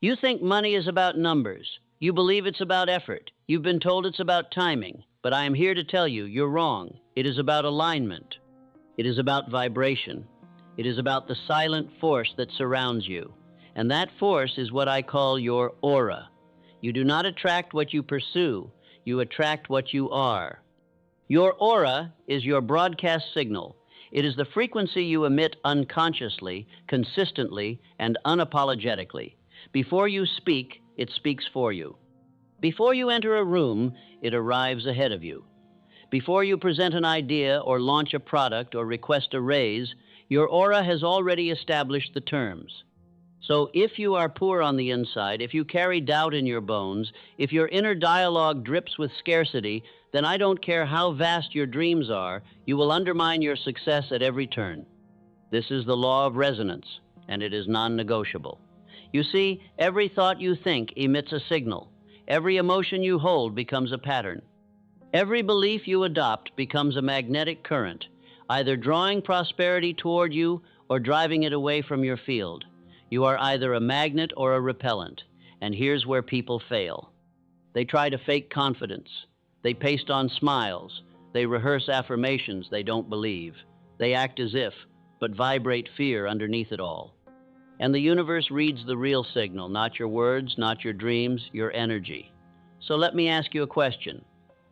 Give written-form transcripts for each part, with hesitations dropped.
You think money is about numbers. You believe it's about effort. You've been told it's about timing. But I am here to tell you, you're wrong. It is about alignment. It is about vibration. It is about the silent force that surrounds you. And that force is what I call your aura. You do not attract what you pursue. You attract what you are. Your aura is your broadcast signal. It is the frequency you emit unconsciously, consistently, and unapologetically. Before you speak, it speaks for you. Before you enter a room, it arrives ahead of you. Before you present an idea or launch a product or request a raise, your aura has already established the terms. So if you are poor on the inside, if you carry doubt in your bones, if your inner dialogue drips with scarcity, then I don't care how vast your dreams are, you will undermine your success at every turn. This is the law of resonance, and it is non-negotiable. You see, every thought you think emits a signal. Every emotion you hold becomes a pattern. Every belief you adopt becomes a magnetic current, either drawing prosperity toward you or driving it away from your field. You are either a magnet or a repellent, and here's where people fail. They try to fake confidence. They paste on smiles. They rehearse affirmations they don't believe. They act as if, but vibrate fear underneath it all. And the universe reads the real signal, not your words, not your dreams, your energy. So let me ask you a question.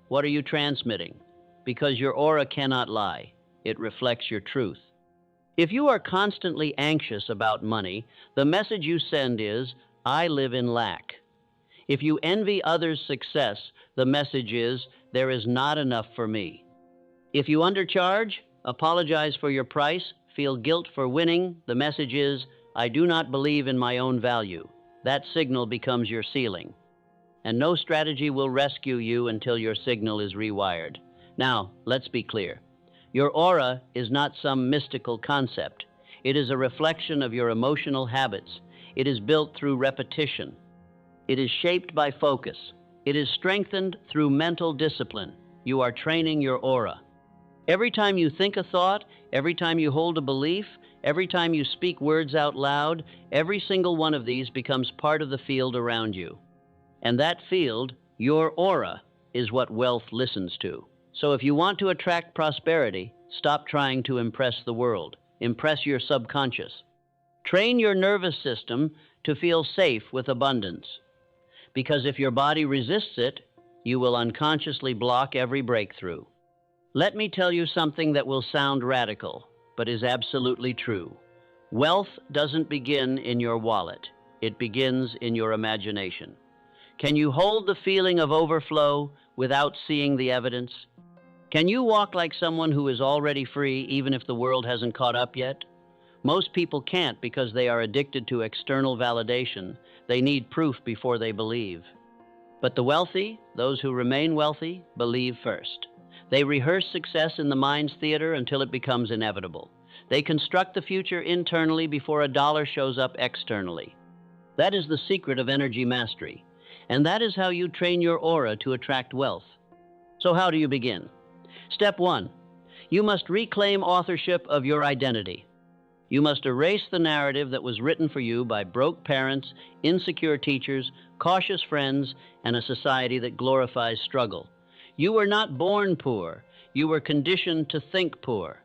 What are you transmitting? Because your aura cannot lie. It reflects your truth. If you are constantly anxious about money, the message you send is, I live in lack. If you envy others' success, the message is, there is not enough for me. If you undercharge, apologize for your price, feel guilt for winning, the message is, I do not believe in my own value. That signal becomes your ceiling. And no strategy will rescue you until your signal is rewired. Now, let's be clear. Your aura is not some mystical concept. It is a reflection of your emotional habits. It is built through repetition. It is shaped by focus. It is strengthened through mental discipline. You are training your aura. Every time you think a thought, every time you hold a belief, every time you speak words out loud, every single one of these becomes part of the field around you. And that field, your aura, is what wealth listens to. So if you want to attract prosperity, stop trying to impress the world. Impress your subconscious. Train your nervous system to feel safe with abundance. Because if your body resists it, you will unconsciously block every breakthrough. Let me tell you something that will sound radical, but is absolutely true. Wealth doesn't begin in your wallet. It begins in your imagination. Can you hold the feeling of overflow without seeing the evidence? Can you walk like someone who is already free even if the world hasn't caught up yet? Most people can't because they are addicted to external validation. They need proof before they believe. But the wealthy, those who remain wealthy, believe first. They rehearse success in the mind's theater until it becomes inevitable. They construct the future internally before a dollar shows up externally. That is the secret of energy mastery. And that is how you train your aura to attract wealth. So how do you begin? Step 1. You must reclaim authorship of your identity. You must erase the narrative that was written for you by broke parents, insecure teachers, cautious friends, and a society that glorifies struggle. You were not born poor. You were conditioned to think poor.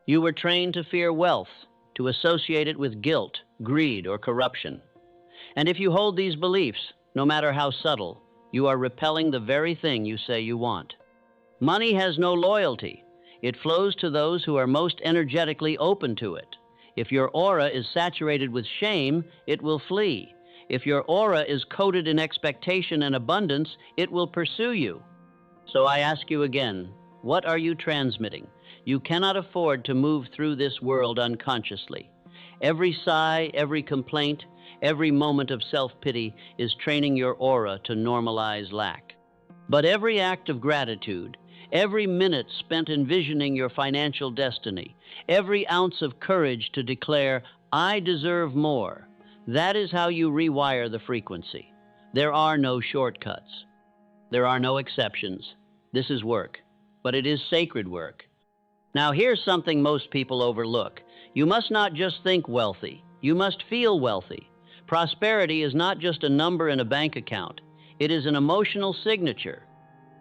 You were trained to fear wealth, to associate it with guilt, greed, or corruption. And if you hold these beliefs, no matter how subtle, you are repelling the very thing you say you want. Money has no loyalty. It flows to those who are most energetically open to it. If your aura is saturated with shame, it will flee. If your aura is coated in expectation and abundance, it will pursue you. So I ask you again, what are you transmitting? You cannot afford to move through this world unconsciously. Every sigh, every complaint, every moment of self-pity is training your aura to normalize lack. But every act of gratitude, every minute spent envisioning your financial destiny, every ounce of courage to declare, I deserve more, that is how you rewire the frequency. There are no shortcuts. There are no exceptions. This is work, but it is sacred work. Now here's something most people overlook. You must not just think wealthy. You must feel wealthy. Prosperity is not just a number in a bank account. It is an emotional signature.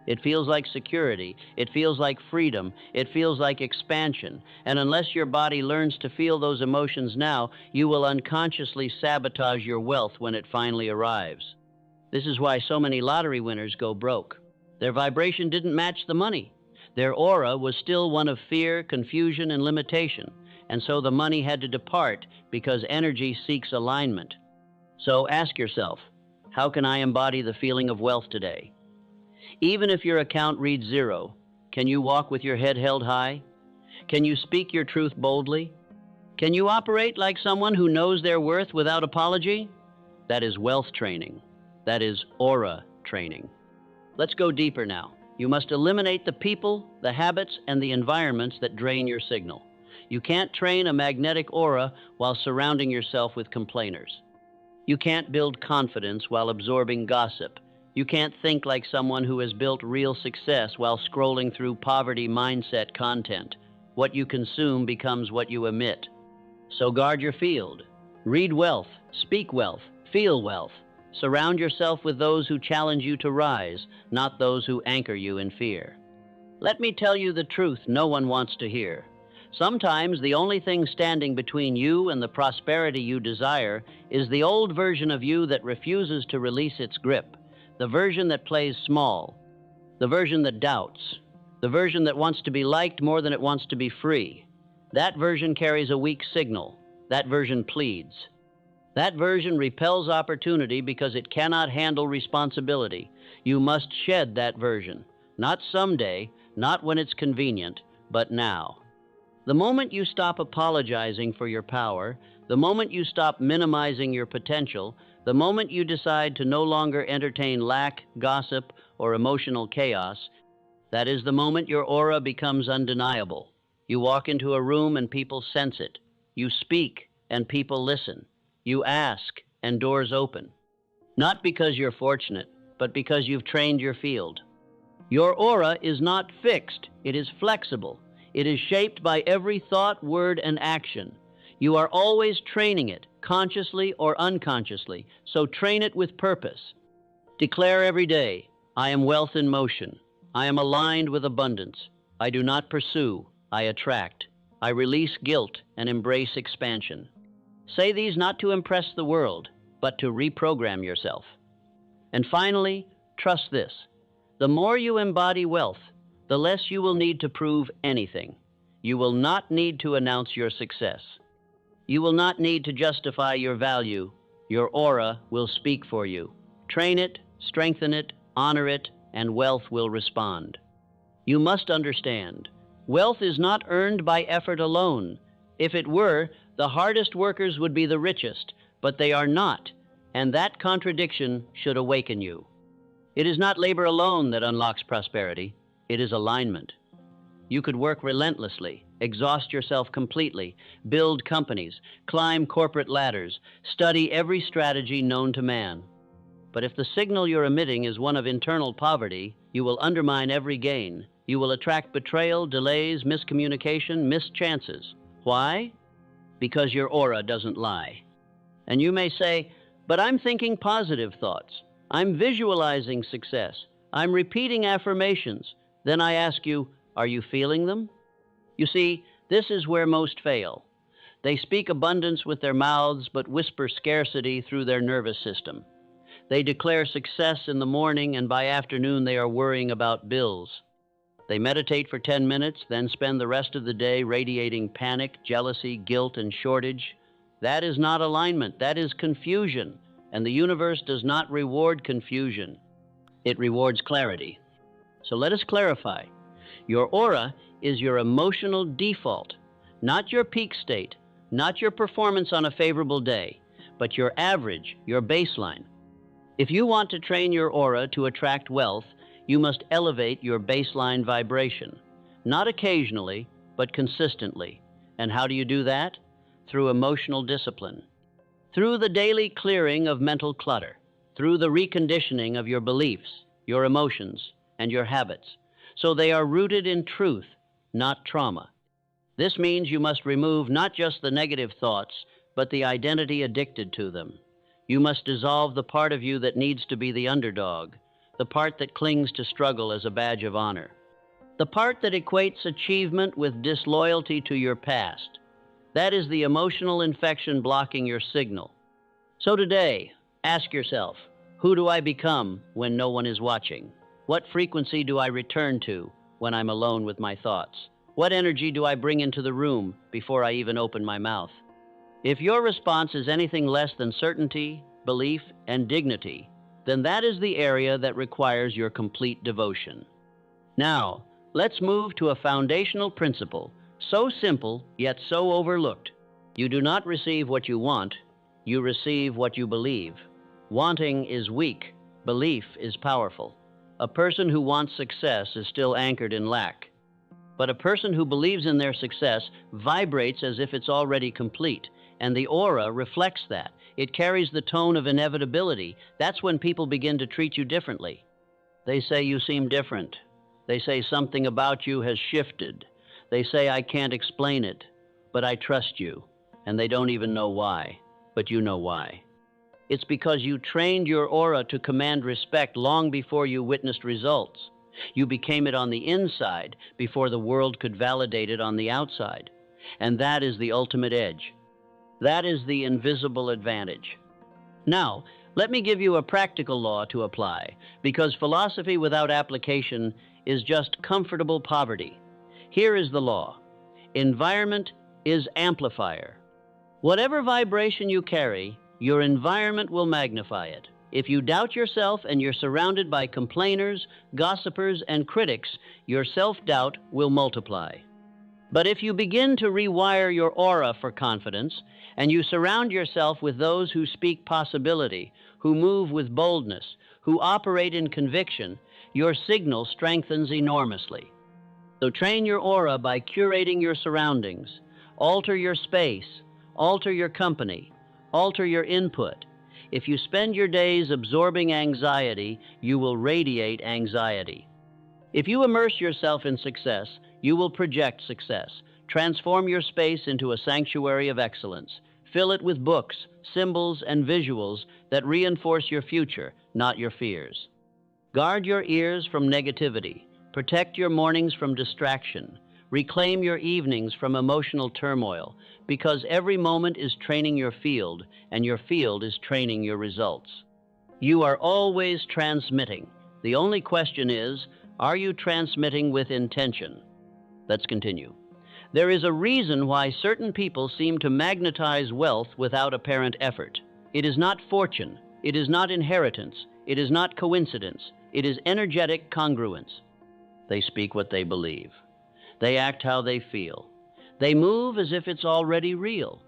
It feels like security. It feels like freedom. It feels like expansion. And unless your body learns to feel those emotions now, you will unconsciously sabotage your wealth when it finally arrives. This is why so many lottery winners go broke. Their vibration didn't match the money. Their aura was still one of fear, confusion, and limitation. And so the money had to depart because energy seeks alignment. So ask yourself, how can I embody the feeling of wealth today? Even if your account reads zero, can you walk with your head held high? Can you speak your truth boldly? Can you operate like someone who knows their worth without apology? That is wealth training. That is aura training. Let's go deeper now. You must eliminate the people, the habits, and the environments that drain your signal. You can't train a magnetic aura while surrounding yourself with complainers. You can't build confidence while absorbing gossip. You can't think like someone who has built real success while scrolling through poverty mindset content. What you consume becomes what you emit. So guard your field. Read wealth, speak wealth, feel wealth. Surround yourself with those who challenge you to rise, not those who anchor you in fear. Let me tell you the truth no one wants to hear. Sometimes the only thing standing between you and the prosperity you desire is the old version of you that refuses to release its grip. The version that plays small, the version that doubts, the version that wants to be liked more than it wants to be free. That version carries a weak signal. That version pleads. That version repels opportunity because it cannot handle responsibility. You must shed that version. Not someday, not when it's convenient, but now. The moment you stop apologizing for your power, the moment you stop minimizing your potential, the moment you decide to no longer entertain lack, gossip, or emotional chaos, that is the moment your aura becomes undeniable. You walk into a room and people sense it. You speak and people listen. You ask and doors open. Not because you're fortunate, but because you've trained your field. Your aura is not fixed. It is flexible. It is shaped by every thought, word, and action. You are always training it, consciously or unconsciously, so train it with purpose. Declare every day, I am wealth in motion. I am aligned with abundance. I do not pursue, I attract. I release guilt and embrace expansion. Say these not to impress the world, but to reprogram yourself. And finally, trust this. The more you embody wealth, the less you will need to prove anything. You will not need to announce your success. You will not need to justify your value. Your aura will speak for you. Train it, strengthen it, honor it, and wealth will respond. You must understand, wealth is not earned by effort alone. If it were, the hardest workers would be the richest, but they are not, and that contradiction should awaken you. It is not labor alone that unlocks prosperity. It is alignment. You could work relentlessly, exhaust yourself completely, build companies, climb corporate ladders, study every strategy known to man. But if the signal you're emitting is one of internal poverty, you will undermine every gain. You will attract betrayal, delays, miscommunication, missed chances. Why? Because your aura doesn't lie. And you may say, but I'm thinking positive thoughts. I'm visualizing success. I'm repeating affirmations. Then I ask you, are you feeling them? You see, this is where most fail. They speak abundance with their mouths, but whisper scarcity through their nervous system. They declare success in the morning, and by afternoon they are worrying about bills. They meditate for 10 minutes, then spend the rest of the day radiating panic, jealousy, guilt, and shortage. That is not alignment. That is confusion. And the universe does not reward confusion. It rewards clarity. So let us clarify. Your aura is your emotional default, not your peak state, not your performance on a favorable day, but your average, your baseline. If you want to train your aura to attract wealth, you must elevate your baseline vibration, not occasionally, but consistently. And how do you do that? Through emotional discipline, through the daily clearing of mental clutter, through the reconditioning of your beliefs, your emotions, and your habits, so they are rooted in truth, not trauma. This means you must remove not just the negative thoughts, but the identity addicted to them. You must dissolve the part of you that needs to be the underdog, the part that clings to struggle as a badge of honor, the part that equates achievement with disloyalty to your past. That is the emotional infection blocking your signal. So today, ask yourself, who do I become when no one is watching? What frequency do I return to when I'm alone with my thoughts? What energy do I bring into the room before I even open my mouth? If your response is anything less than certainty, belief, and dignity, then that is the area that requires your complete devotion. Now, let's move to a foundational principle, so simple yet so overlooked. You do not receive what you want, you receive what you believe. Wanting is weak, belief is powerful. A person who wants success is still anchored in lack. But a person who believes in their success vibrates as if it's already complete, and the aura reflects that. It carries the tone of inevitability. That's when people begin to treat you differently. They say you seem different. They say something about you has shifted. They say I can't explain it, but I trust you. And they don't even know why, but you know why. It's because you trained your aura to command respect long before you witnessed results. You became it on the inside before the world could validate it on the outside. And that is the ultimate edge. That is the invisible advantage. Now, let me give you a practical law to apply, because philosophy without application is just comfortable poverty. Here is the law. Environment is amplifier. Whatever vibration you carry, your environment will magnify it. If you doubt yourself and you're surrounded by complainers, gossipers, and critics, your self-doubt will multiply. But if you begin to rewire your aura for confidence, and you surround yourself with those who speak possibility, who move with boldness, who operate in conviction, your signal strengthens enormously. So train your aura by curating your surroundings. Alter your space, alter your company, alter your input. If you spend your days absorbing anxiety, you will radiate anxiety. If you immerse yourself in success, you will project success. Transform your space into a sanctuary of excellence. Fill it with books, symbols, and visuals that reinforce your future, not your fears. Guard your ears from negativity. Protect your mornings from distraction. Reclaim your evenings from emotional turmoil, because every moment is training your field, and your field is training your results. You are always transmitting. The only question is, are you transmitting with intention? Let's continue. There is a reason why certain people seem to magnetize wealth without apparent effort. It is not fortune. It is not inheritance. It is not coincidence. It is energetic congruence. They speak what they believe. They act how they feel. They move as if it's already real.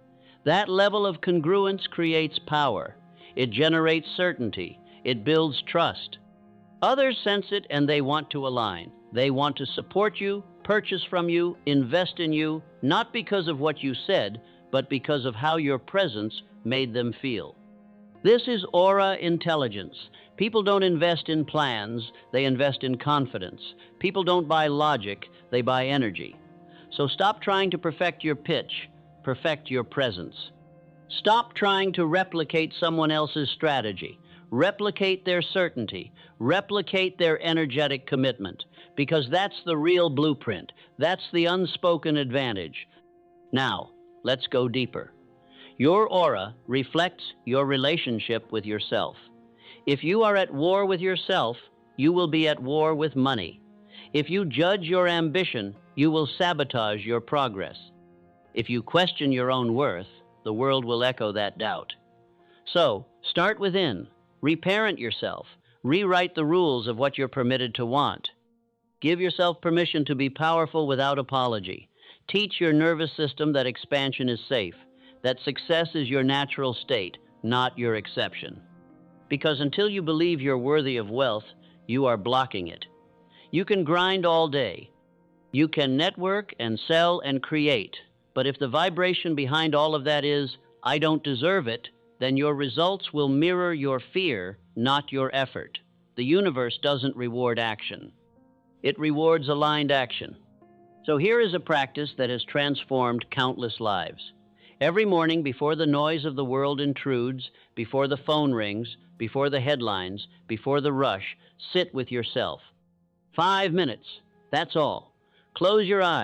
That level of congruence creates power. It generates certainty. It builds trust. Others sense it and they want to align. They want to support you, purchase from you, invest in you, not because of what you said, but because of how your presence made them feel. This is aura intelligence. People don't invest in plans, they invest in confidence. People don't buy logic, they buy energy. So stop trying to perfect your pitch, perfect your presence. Stop trying to replicate someone else's strategy. Replicate their certainty. Replicate their energetic commitment, because that's the real blueprint. That's the unspoken advantage. Now, let's go deeper. Your aura reflects your relationship with yourself. If you are at war with yourself, you will be at war with money. If you judge your ambition, you will sabotage your progress. If you question your own worth, the world will echo that doubt. So, start within. Reparent yourself. Rewrite the rules of what you're permitted to want. Give yourself permission to be powerful without apology. Teach your nervous system that expansion is safe, that success is your natural state, not your exception. Because until you believe you're worthy of wealth, you are blocking it. You can grind all day. You can network and sell and create. But if the vibration behind all of that is, I don't deserve it, then your results will mirror your fear, not your effort. The universe doesn't reward action. It rewards aligned action. So here is a practice that has transformed countless lives. Every morning, before the noise of the world intrudes, before the phone rings, before the headlines, before the rush, sit with yourself. 5 minutes, that's all. Close your eyes.